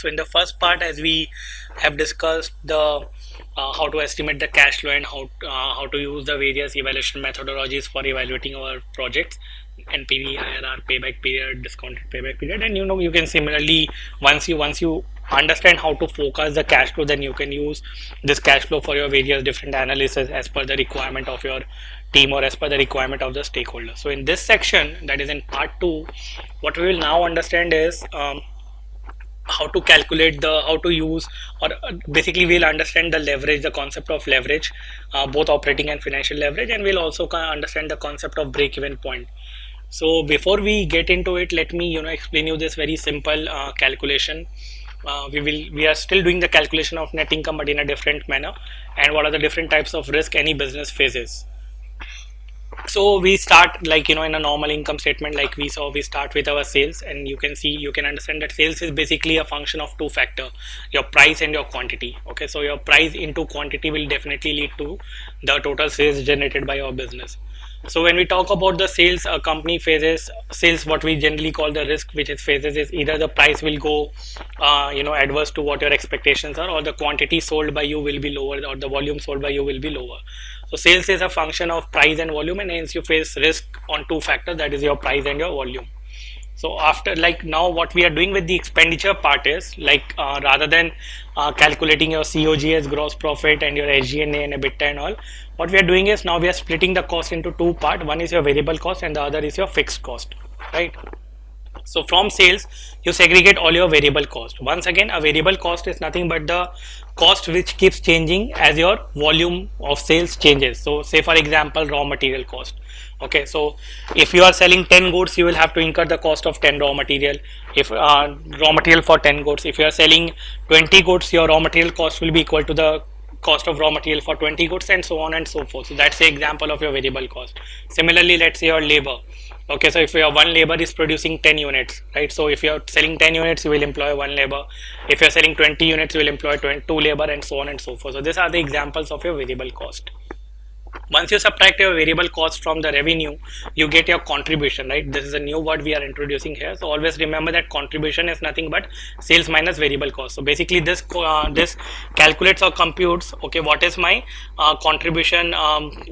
So in the first part, as we have discussed the how to estimate the cash flow and how to use the various evaluation methodologies for evaluating our projects, NPV, IRR, payback period, discounted payback period, and you can similarly, once you understand how to forecast the cash flow, then you can use this cash flow for your various different analysis as per the requirement of your team or as per the requirement of the stakeholder. So in this section, that is in part 2, what we will now understand is how to calculate how to use, or basically we'll understand the leverage, the concept of leverage, both operating and financial leverage, and we'll also understand the concept of break-even point. So before we get into it, let me explain you this very simple calculation. We are still doing the calculation of net income, but in a different manner, and what are the different types of risk any business faces. So we start like in a normal income statement, like we start with our sales, and you can understand that sales is basically a function of two factor, your price and your quantity. Okay, so your price into quantity will definitely lead to the total sales generated by your business. So when we talk about the sales, a company faces sales, what we generally call the risk which it faces is either the price will go adverse to what your expectations are, or the quantity sold by you will be lower, or the volume sold by you will be lower. So sales is a function of price and volume, and hence you face risk on two factors, that is your price and your volume. So after, like, now what we are doing with the expenditure part is like rather than calculating your COGS, gross profit, and your SG&A and EBITDA and all, what we are doing is now we are splitting the cost into two parts. One is your variable cost and the other is your fixed cost, right? So from sales, you segregate all your variable cost. Once again, a variable cost is nothing but the cost which keeps changing as your volume of sales changes. So say for example, raw material cost. Okay, so if you are selling 10 goods, you will have to incur the cost of 10 raw material. If raw material for 10 goods, if you are selling 20 goods, your raw material cost will be equal to the cost of raw material for 20 goods, and so on and so forth. So that's the example of your variable cost. Similarly, let's say your labor. Okay, so if your one labor is producing 10 units, right? So if you're selling 10 units, you will employ one labor. If you're selling 20 units, you will employ 2 labor, and so on and so forth. So these are the examples of your variable cost. Once you subtract your variable cost from the revenue, you get your contribution, right? This is a new word we are introducing here. So always remember that contribution is nothing but sales minus variable cost. So basically this calculates or computes, okay, what is my contribution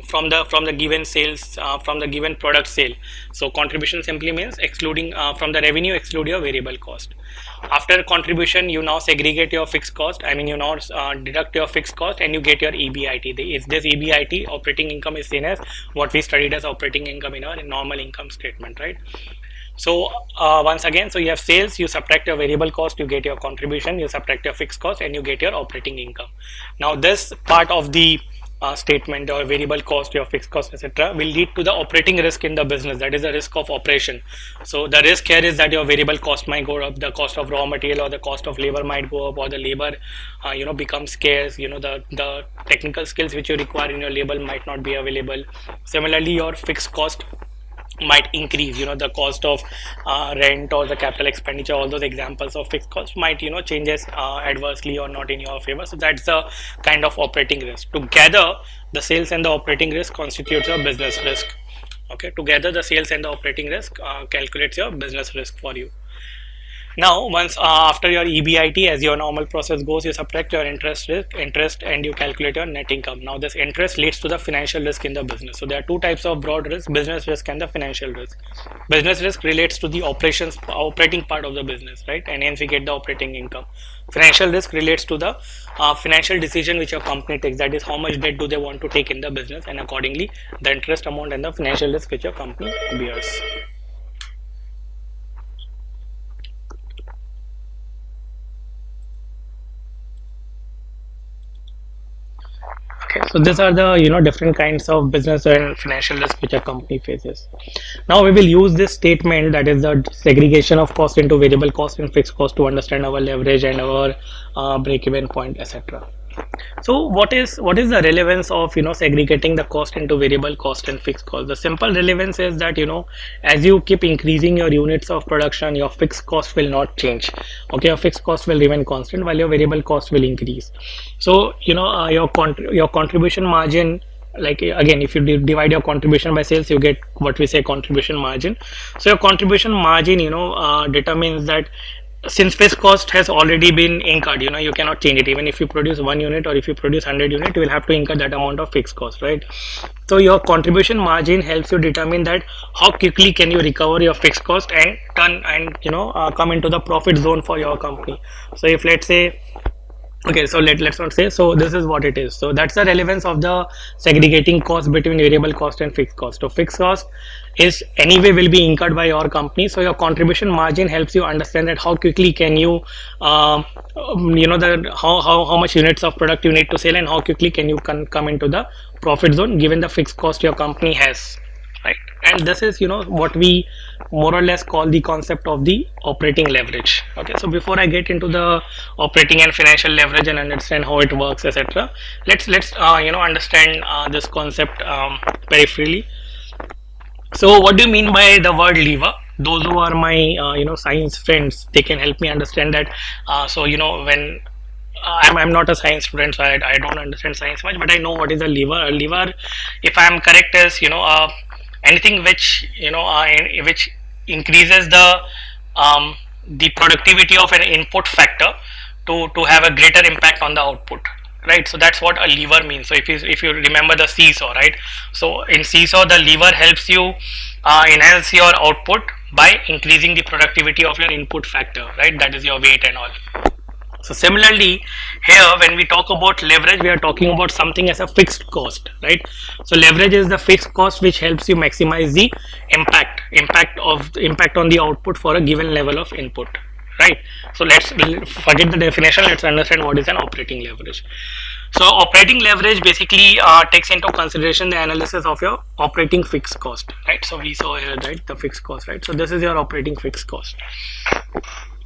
from the given sales, from the given product sale. So contribution simply means excluding from the revenue, exclude your variable cost. After contribution, you now segregate your fixed cost. I mean, you now deduct your fixed cost and you get your EBIT. This EBIT, operating income, is seen as what we studied as operating income in our normal income statement, right? So once again, so you have sales, you subtract your variable cost, you get your contribution, you subtract your fixed cost, and you get your operating income. Now this part of the statement, or variable cost, your fixed cost, etc., will lead to the operating risk in the business, that is the risk of operation. So the risk here is that your variable cost might go up, the cost of raw material or the cost of labor might go up, or the labor becomes scarce, the technical skills which you require in your labor might not be available. Similarly, your fixed cost might increase, the cost of rent or the capital expenditure, all those examples of fixed cost might changes adversely or not in your favor. So that's the kind of operating risk. Together, the sales and the operating risk constitutes your business risk. Okay, together the sales and the operating risk calculates your business risk for you. Now, once after your EBIT, as your normal process goes, you subtract your interest, and you calculate your net income. Now, this interest leads to the financial risk in the business. So there are two types of broad risk: business risk and the financial risk. Business risk relates to the operating part of the business, right? And hence we get the operating income. Financial risk relates to the financial decision which your company takes. That is, how much debt do they want to take in the business, and accordingly, the interest amount and the financial risk which your company bears. Okay, so these are the different kinds of business and financial risk which a company faces. Now we will use this statement, that is the segregation of cost into variable cost and fixed cost, to understand our leverage and our break-even point, etc. So what is the relevance of segregating the cost into variable cost and fixed cost? The simple relevance is that as you keep increasing your units of production, your fixed cost will not change. Okay, your fixed cost will remain constant while your variable cost will increase. So your contribution margin, like again, if you divide your contribution by sales, you get what we say contribution margin. So your contribution margin determines that since fixed cost has already been incurred, you cannot change it. Even if you produce 1 unit or if you produce 100 unit, you will have to incur that amount of fixed cost, right? So your contribution margin helps you determine that how quickly can you recover your fixed cost and turn and come into the profit zone for your company. So if, let's say, okay, so let's not say, so this is what it is. So that's the relevance of the segregating cost between variable cost and fixed cost. So fixed cost is anyway will be incurred by your company, so your contribution margin helps you understand that how quickly can you the how much units of product you need to sell and how quickly can you come into the profit zone given the fixed cost your company has, right? And this is what we more or less call the concept of the operating leverage. Okay, so before I get into the operating and financial leverage and understand how it works, etc., let's understand this concept peripherally. So what do you mean by the word lever? Those who are my science friends, they can help me understand that. So when I'm not a science student, so I don't understand science much, but I know what is a lever. A lever, if I am correct, is anything which which increases the productivity of an input factor to have a greater impact on the output, right? So that's what a lever means. So if you remember the seesaw, right? So in seesaw, the lever helps you enhance your output by increasing the productivity of your input factor, right? That is your weight and all. So similarly, here when we talk about leverage, we are talking about something as a fixed cost, right? So leverage is the fixed cost which helps you maximize the impact on the output for a given level of input, right? So let's forget the definition. Let's understand what is an operating leverage. So operating leverage basically takes into consideration the analysis of your operating fixed cost, right? So we saw here, right, the fixed cost, right? So this is your operating fixed cost.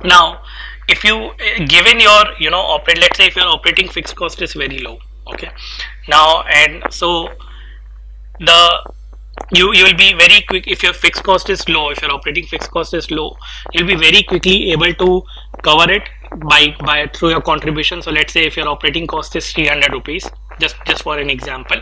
Now, if you given your let's say if your operating fixed cost is very low, okay, now, and so the you will be very quick. If your fixed cost is low, if your operating fixed cost is low, you'll be very quickly able to cover it by through your contribution. So let's say if your operating cost is 300 rupees, just for an example,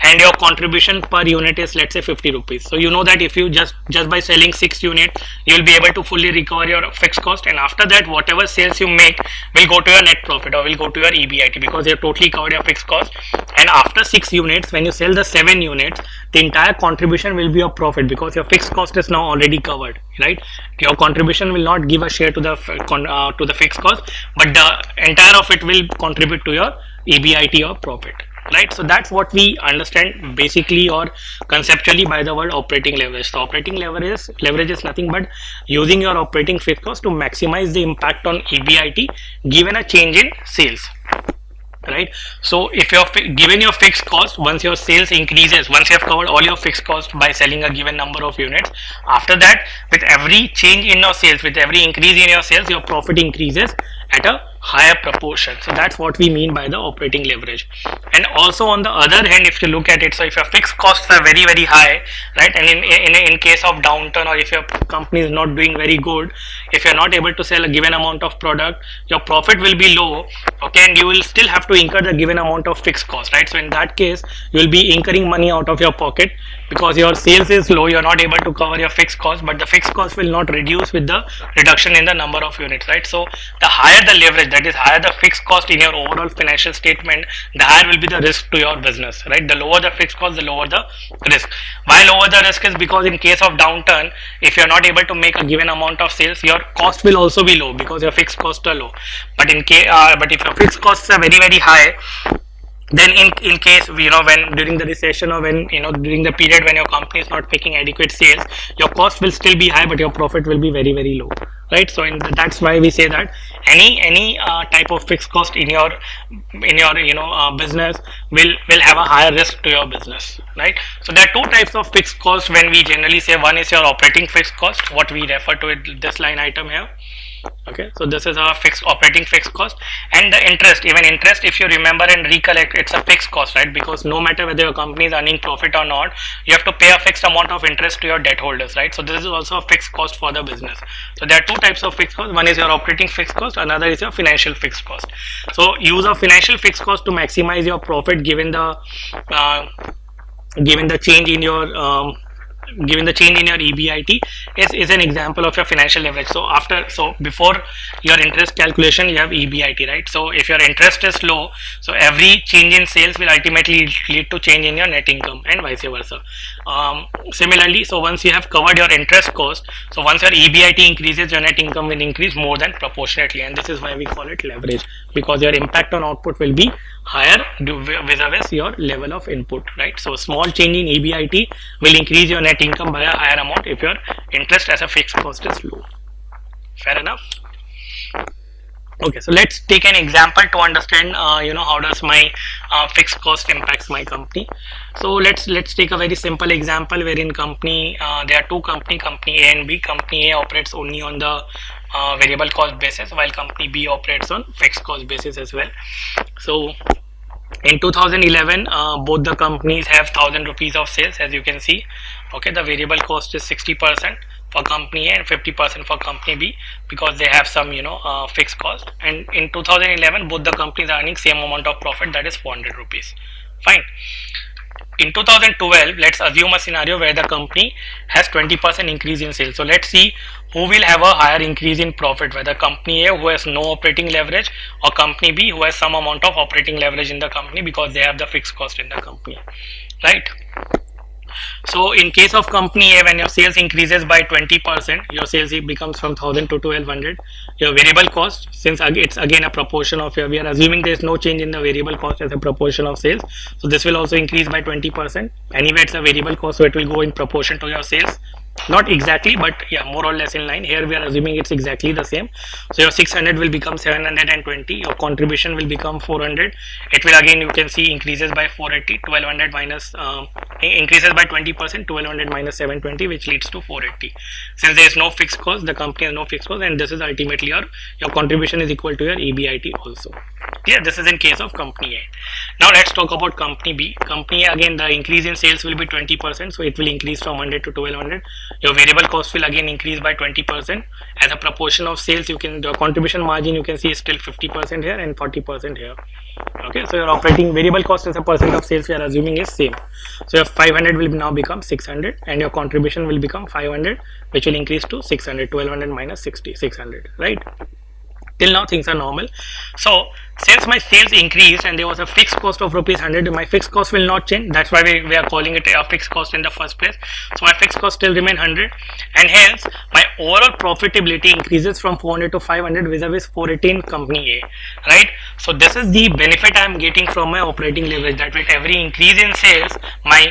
and your contribution per unit is, let's say, 50 rupees, so you know that if you just by selling 6 units, you'll be able to fully recover your fixed cost, and after that whatever sales you make will go to your net profit or will go to your EBIT, because you have totally covered your fixed cost. And after 6 units, when you sell the 7 units, the entire contribution will be your profit, because your fixed cost is now already covered, right? Your contribution will not give a share to the fixed cost, but the entire of it will contribute to your EBIT or profit, right? So that's what we understand basically or conceptually by the word operating leverage. So operating leverage is nothing but using your operating fixed cost to maximize the impact on EBIT given a change in sales, right? So if you're given your fixed cost, once your sales increases, once you have covered all your fixed cost by selling a given number of units, after that, with every change in your sales, with every increase in your sales, your profit increases at a higher proportion. So that's what we mean by the operating leverage. And also on the other hand, if you look at it, so if your fixed costs are very very high, right, and in case of downturn, or if your company is not doing very good, if you're not able to sell a given amount of product, your profit will be low, okay, and you will still have to incur the given amount of fixed cost, right? So in that case, you will be incurring money out of your pocket because your sales is low, you're not able to cover your fixed cost, but the fixed cost will not reduce with the reduction in the number of units, right? So the higher the leverage, that is higher the fixed cost in your overall financial statement, the higher will be the risk to your business, right? The lower the fixed cost, the lower the risk. Why lower the risk is because in case of downturn, if you're not able to make a given amount of sales, your cost will also be low because your fixed costs are low. But but if your fixed costs are very very high, then in case when during the recession, or when during the period when your company is not making adequate sales, your cost will still be high but your profit will be very very low, right? So that's why we say that any type of fixed cost in your business will have a higher risk to your business, right? So there are two types of fixed cost when we generally say. One is your operating fixed cost, what we refer to it, this line item here. Okay, so this is our operating fixed cost. And the interest, even interest, if you remember and recollect, it's a fixed cost, right? Because no matter whether your company is earning profit or not, you have to pay a fixed amount of interest to your debt holders, right? So this is also a fixed cost for the business. So there are two types of fixed cost. One is your operating fixed cost, another is your financial fixed cost. So use of financial fixed cost to maximize your profit given the change in your given the change in your EBIT is an example of your financial leverage. So before your interest calculation you have EBIT, right? So if your interest is low, so every change in sales will ultimately lead to change in your net income and vice versa. Similarly, so once you have covered your interest cost, so once your EBIT increases, your net income will increase more than proportionately, and this is why we call it leverage, because your impact on output will be higher vis-a-vis your level of input, right? So small change in EBIT will increase your net income by a higher amount if your interest as a fixed cost is low. Fair enough. Okay, so let's take an example to understand how does my fixed cost impacts my company. So let's take a very simple example wherein company there are two company A and B. Company A operates only on the variable cost basis, while company B operates on fixed cost basis as well. So in 2011 both the companies have 1000 rupees of sales, as you can see. Okay, the variable cost is 60% for company A and 50% for company B, because they have some fixed cost. And in 2011 both the companies are earning same amount of profit, that is 400 rupees. Fine. In 2012, let's assume a scenario where the company has 20% increase in sales. So let's see who will have a higher increase in profit, whether company A, who has no operating leverage, or company B, who has some amount of operating leverage in the company because they have the fixed cost in the company, right? So in case of company A, when your sales increases by 20%, your sales becomes from 1000 to 1200. Your variable cost, since it's again a proportion of your, we are assuming there is no change in the variable cost as a proportion of sales. So this will also increase by 20%. Anyway, it's a variable cost, so it will go in proportion to your sales. Not exactly, but yeah, more or less in line. Here we are assuming it's exactly the same. So your 600 will become 720. Your contribution will become 400. It will again, you can see, increases by 480. 1200 minus increases by 20%. 1200 minus 720, which leads to 480. Since there is no fixed cost, the company has no fixed cost, and this is ultimately your contribution is equal to your EBIT also. Yeah, this is in case of company A. Now let's talk about company B. Company A, again the increase in sales will be 20%, so it will increase from 100 to 1200. Your variable cost will again increase by 20%. As a proportion of sales, the contribution margin you can see is still 50% here and 40% here. Okay, so your operating variable cost as a percent of sales we are assuming is same. So your 500 will now become 600, and your contribution will become 500, which will increase to 600. 1200 minus 60, 600, right? Till now things are normal. So since my sales increased and there was a fixed cost of rupees 100, my fixed cost will not change. That's why we are calling it a fixed cost in the first place. So my fixed cost still remain 100, and hence my overall profitability increases from 400 to 500 vis-a-vis 480 in company A, right? So this is the benefit I am getting from my operating leverage, that with every increase in sales my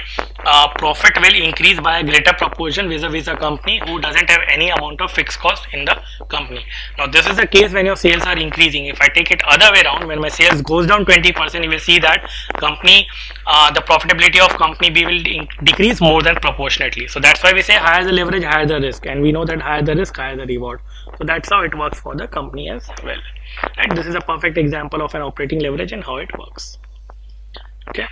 profit will increase by a greater proportion vis-a-vis a company who doesn't have any amount of fixed cost in the company. Now this is the case when your sales are increasing. If I take it other way around, when my sales goes down 20%, you will see that the profitability of company B will decrease more than proportionately. So that's why we say higher the leverage, higher the risk, and we know that higher the risk, higher the reward. So that's how it works for the company as well. Right? This is a perfect example of an operating leverage and how it works. Okay.